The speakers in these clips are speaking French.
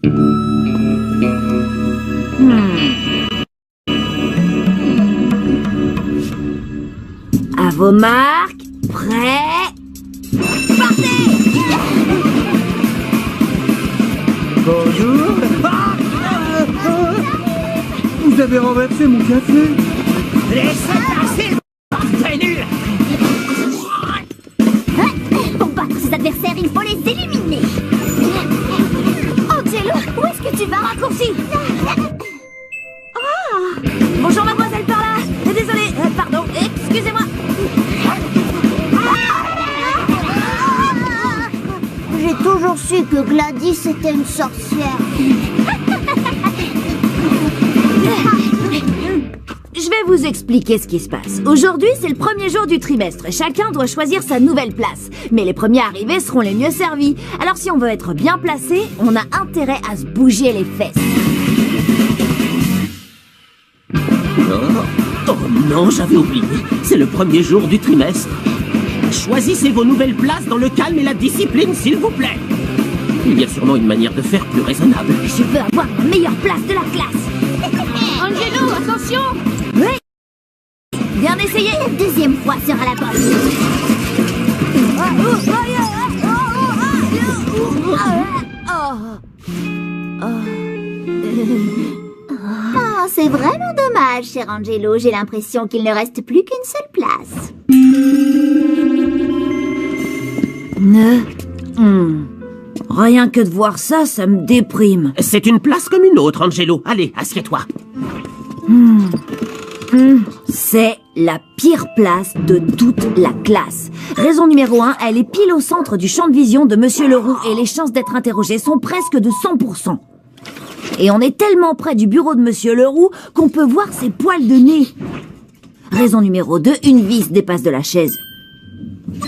À vos marques, prêts, partez! Bonjour. Vous avez renversé mon café. Laissez passer, bordel nul. Pour battre ses adversaires, il faut les éliminer. Angelo, où est-ce que tu vas? Raccourci! Bonjour mademoiselle Perla. Désolée, pardon, excusez-moi. J'ai toujours su que Gladys était une sorcière. Je vais vous expliquer ce qui se passe. Aujourd'hui, c'est le premier jour du trimestre. Chacun doit choisir sa nouvelle place. Mais les premiers arrivés seront les mieux servis. Alors si on veut être bien placé, on a intérêt à se bouger les fesses. Oh non, j'avais oublié. C'est le premier jour du trimestre. Choisissez vos nouvelles places dans le calme et la discipline, s'il vous plaît. Il y a sûrement une manière de faire plus raisonnable. Je veux avoir la meilleure place de la classe. Angelo, attention! Oui! Bien essayé! La deuxième fois sera la bonne. Oh, c'est vraiment dommage, cher Angelo. J'ai l'impression qu'il ne reste plus qu'une seule place. Rien que de voir ça, ça me déprime. C'est une place comme une autre, Angelo. Allez, assieds-toi. C'est la pire place de toute la classe. Raison numéro 1, elle est pile au centre du champ de vision de Monsieur Leroux et les chances d'être interrogé sont presque de 100%. Et on est tellement près du bureau de Monsieur Leroux qu'on peut voir ses poils de nez. Raison numéro 2, une vis dépasse de la chaise.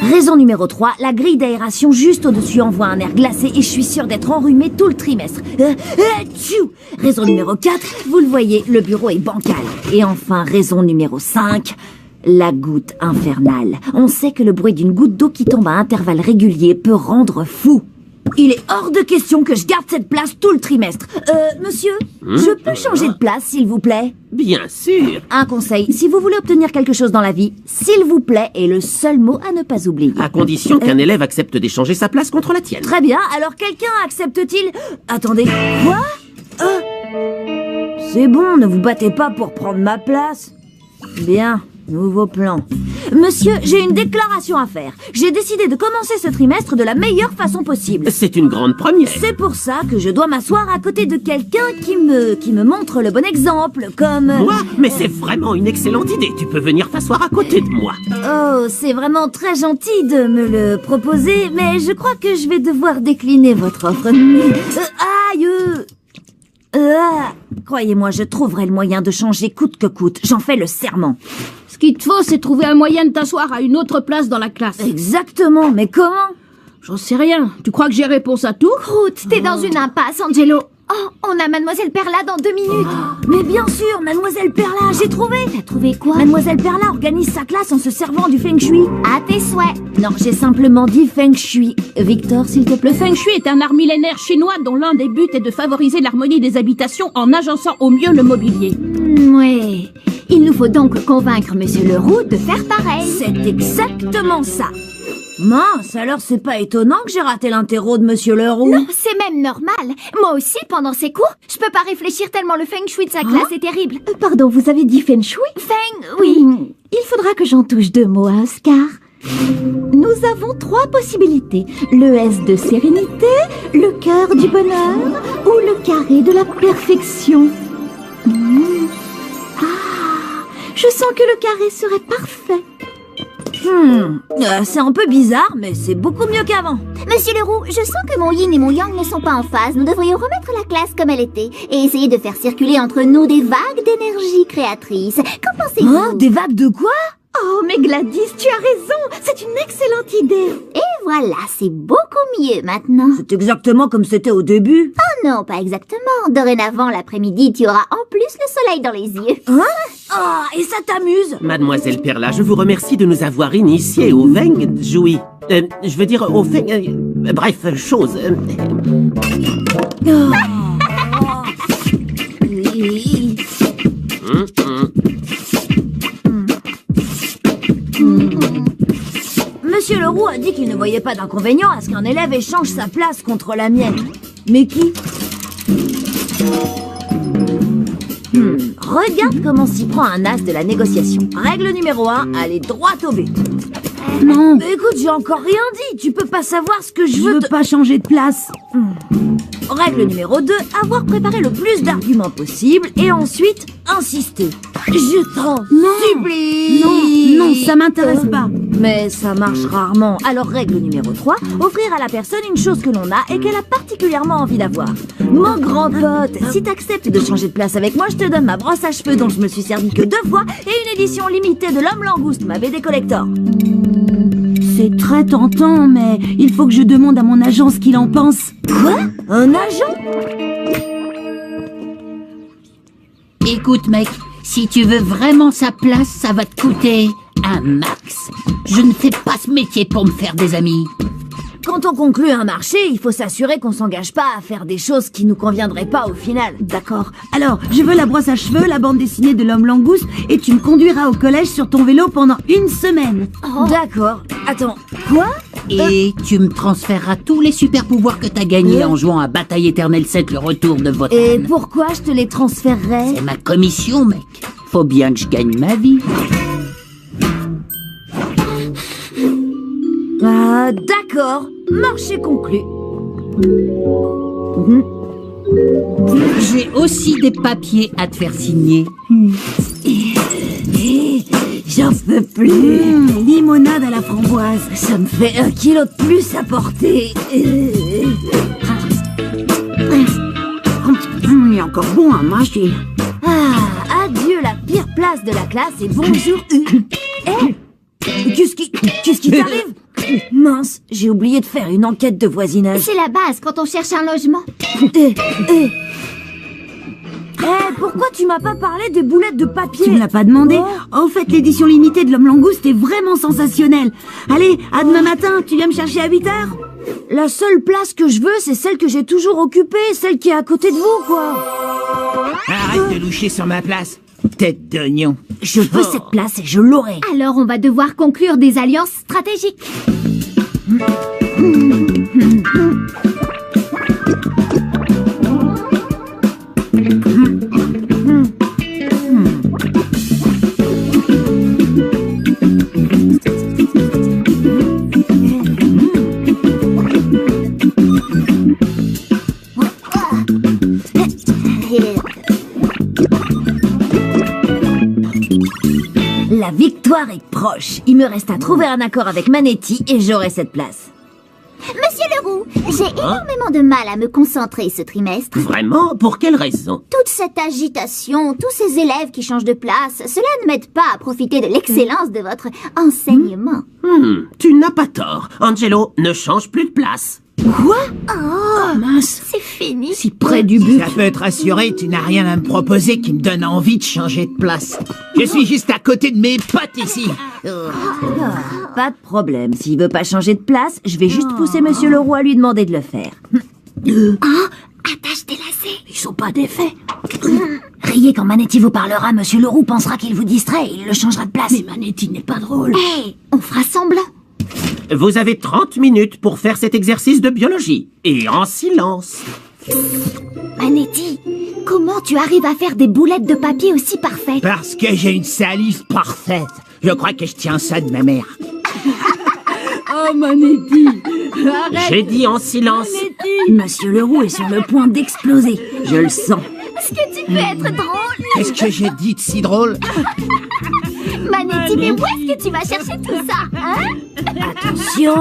Raison numéro 3, la grille d'aération juste au-dessus envoie un air glacé et je suis sûre d'être enrhumée tout le trimestre. Raison numéro 4, vous le voyez, le bureau est bancal. Et enfin, raison numéro 5, la goutte infernale. On sait que le bruit d'une goutte d'eau qui tombe à intervalles réguliers peut rendre fou. Il est hors de question que je garde cette place tout le trimestre. Monsieur, je peux changer de place, s'il vous plaît? Bien sûr. Un conseil, si vous voulez obtenir quelque chose dans la vie, s'il vous plaît est le seul mot à ne pas oublier. À condition qu'un élève accepte d'échanger sa place contre la tienne. Très bien, alors quelqu'un accepte-t-il... Attendez, quoi? C'est bon, ne vous battez pas pour prendre ma place. Bien, nouveau plan. Monsieur, j'ai une déclaration à faire. J'ai décidé de commencer ce trimestre de la meilleure façon possible. C'est une grande première. C'est pour ça que je dois m'asseoir à côté de quelqu'un qui me montre le bon exemple, comme... Moi? Mais c'est vraiment une excellente idée. Tu peux venir t'asseoir à côté de moi. Oh, c'est vraiment très gentil de me le proposer, mais je crois que je vais devoir décliner votre offre. Croyez-moi, je trouverai le moyen de changer coûte que coûte. J'en fais le serment. Ce qu'il te faut, c'est trouver un moyen de t'asseoir à une autre place dans la classe. Exactement, mais comment? J'en sais rien. Tu crois que j'ai réponse à tout? Croûte, t'es dans une impasse, Angelo. Oh, on a Mademoiselle Perla dans 2 minutes. Mais bien sûr, Mademoiselle Perla, j'ai trouvé. T'as trouvé quoi? Mademoiselle Perla organise sa classe en se servant du Feng Shui. À tes souhaits. Non, j'ai simplement dit Feng Shui. Victor, s'il te plaît. Le Feng Shui est un art millénaire chinois dont l'un des buts est de favoriser l'harmonie des habitations en agençant au mieux le mobilier. Ouais. Il nous faut donc convaincre Monsieur Leroux de faire pareil. C'est exactement ça. Mince, alors c'est pas étonnant que j'ai raté l'interro de Monsieur Leroux. Non, c'est même normal. Moi aussi, pendant ces cours, je peux pas réfléchir tellement le Feng Shui de sa classe est terrible. Pardon, vous avez dit Feng Shui? Feng, oui. Il faudra que j'en touche 2 mots à Oscar. Nous avons 3 possibilités. Le S de sérénité, le cœur du bonheur ou le carré de la perfection. Je sens que le carré serait parfait. C'est un peu bizarre, mais c'est beaucoup mieux qu'avant. Monsieur Leroux, je sens que mon yin et mon yang ne sont pas en phase. Nous devrions remettre la classe comme elle était et essayer de faire circuler entre nous des vagues d'énergie créatrice. Qu'en pensez-vous? Hein, des vagues de quoi? Oh, mais Gladys, tu as raison. C'est une excellente idée. Et voilà, c'est beaucoup mieux maintenant. C'est exactement comme c'était au début. Oh non, pas exactement. Dorénavant, l'après-midi, tu auras en plus le soleil dans les yeux. Hein? Oh, et ça t'amuse? Mademoiselle Perla, je vous remercie de nous avoir initiés au Feng Shui. Je veux dire au Feng... Bref, chose... Monsieur Leroux a dit qu'il ne voyait pas d'inconvénient à ce qu'un élève échange sa place contre la mienne. Mais qui? Regarde comment s'y prend un as de la négociation. Règle numéro 1, aller droit au but. Non, Écoute, j'ai encore rien dit. Tu peux pas savoir ce que je je veux. veux pas changer de place. Règle numéro 2, avoir préparé le plus d'arguments possible et ensuite insister. Je t'en supplie. Non, ça m'intéresse pas. Mais ça marche rarement. Alors règle numéro 3, offrir à la personne une chose que l'on a et qu'elle a particulièrement envie d'avoir. Mon grand pote, si t'acceptes de changer de place avec moi, je te donne ma brosse à cheveux dont je me suis servi que 2 fois et une édition limitée de l'Homme Langouste, ma BD collector. C'est très tentant, mais il faut que je demande à mon agent ce qu'il en pense. Quoi? Un agent? Écoute, mec, si tu veux vraiment sa place, ça va te coûter un max. Je ne fais pas ce métier pour me faire des amis. Quand on conclut un marché, il faut s'assurer qu'on s'engage pas à faire des choses qui nous conviendraient pas au final. D'accord. Alors, je veux la brosse à cheveux, la bande dessinée de l'Homme Langouste, et tu me conduiras au collège sur ton vélo pendant 1 semaine. D'accord. Attends, quoi? Et tu me transféreras tous les super pouvoirs que t'as gagnés en jouant à Bataille Éternelle 7, le retour de Wotan. Et pourquoi je te les transférerais? C'est ma commission, mec. Faut bien que je gagne ma vie. Ah, d'accord. Marché conclu. J'ai aussi des papiers à te faire signer. J'en peux plus. Limonade à la framboise. Ça me fait 1 kilo de plus à porter. Il est encore bon à mâcher. Ah, adieu la pire place de la classe et bonjour. Qu'est-ce qui t'arrive? Mince, j'ai oublié de faire une enquête de voisinage. C'est la base quand on cherche un logement. Pourquoi tu m'as pas parlé des boulettes de papier? Tu me l'as pas demandé? Au fait, l'édition limitée de l'Homme Langouste est vraiment sensationnelle. Allez, à demain matin, tu viens me chercher à 8h? La seule place que je veux, c'est celle que j'ai toujours occupée, celle qui est à côté de vous, quoi. Arrête de loucher sur ma place, tête d'oignon. Je veux cette place et je l'aurai. Alors on va devoir conclure des alliances stratégiques. La victoire est proche. Il me reste à trouver un accord avec Manetti et j'aurai cette place. Monsieur Leroux, j'ai énormément de mal à me concentrer ce trimestre. Vraiment? Pour quelle raison? Toute cette agitation, tous ces élèves qui changent de place, cela ne m'aide pas à profiter de l'excellence de votre enseignement. Tu n'as pas tort. Angelo, ne change plus de place. Quoi? Oh, Mince, c'est fini. si près du but. Ça peut te rassurer, tu n'as rien à me proposer qui me donne envie de changer de place. Je suis juste à côté de mes potes ici. Pas de problème. S'il veut pas changer de place, je vais juste pousser Monsieur Leroux à lui demander de le faire. Attache tes lacets. Ils sont pas défaits. Riez quand Manetti vous parlera, Monsieur Leroux pensera qu'il vous distrait et il le changera de place. Mais Manetti n'est pas drôle. Hé, on fera semblant. Vous avez 30 minutes pour faire cet exercice de biologie. Et en silence. Manetti, comment tu arrives à faire des boulettes de papier aussi parfaites? Parce que j'ai une salive parfaite. Je crois que je tiens ça de ma mère. Oh, Manetti, J'ai dit en silence. Monsieur Leroux est sur le point d'exploser. Je le sens. Est-ce que tu peux être drôle? Qu'est-ce que j'ai dit de si drôle? Manetti, mais où est-ce que tu vas chercher tout ça, hein? Attention.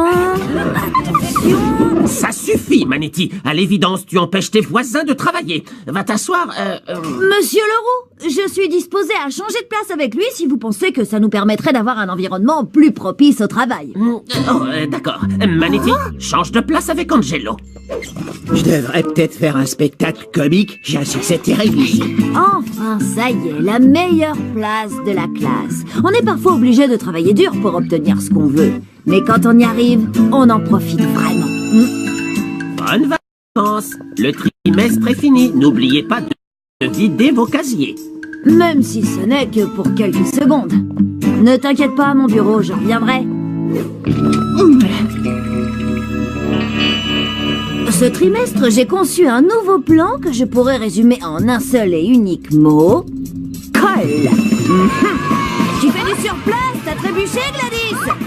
Ça suffit, Manetti. À l'évidence, tu empêches tes voisins de travailler. Va t'asseoir. Monsieur Leroux, je suis disposée à changer de place avec lui si vous pensez que ça nous permettrait d'avoir un environnement plus propice au travail. D'accord. Manetti, change de place avec Angelo. Je devrais peut-être faire un spectacle comique. J'ai un succès terrible ici. Enfin, ça y est, la meilleure place de la classe. On est parfois obligé de travailler dur pour obtenir ce qu'on veut. Mais quand on y arrive, on en profite vraiment. Bonnes vacances. Le trimestre est fini. N'oubliez pas de vider vos casiers. Même si ce n'est que pour quelques secondes. Ne t'inquiète pas, mon bureau, j'en reviendrai. Ce trimestre, j'ai conçu un nouveau plan que je pourrais résumer en un seul et unique mot. Colle. Tu fais du surplace, t'as trébuché, Gladys?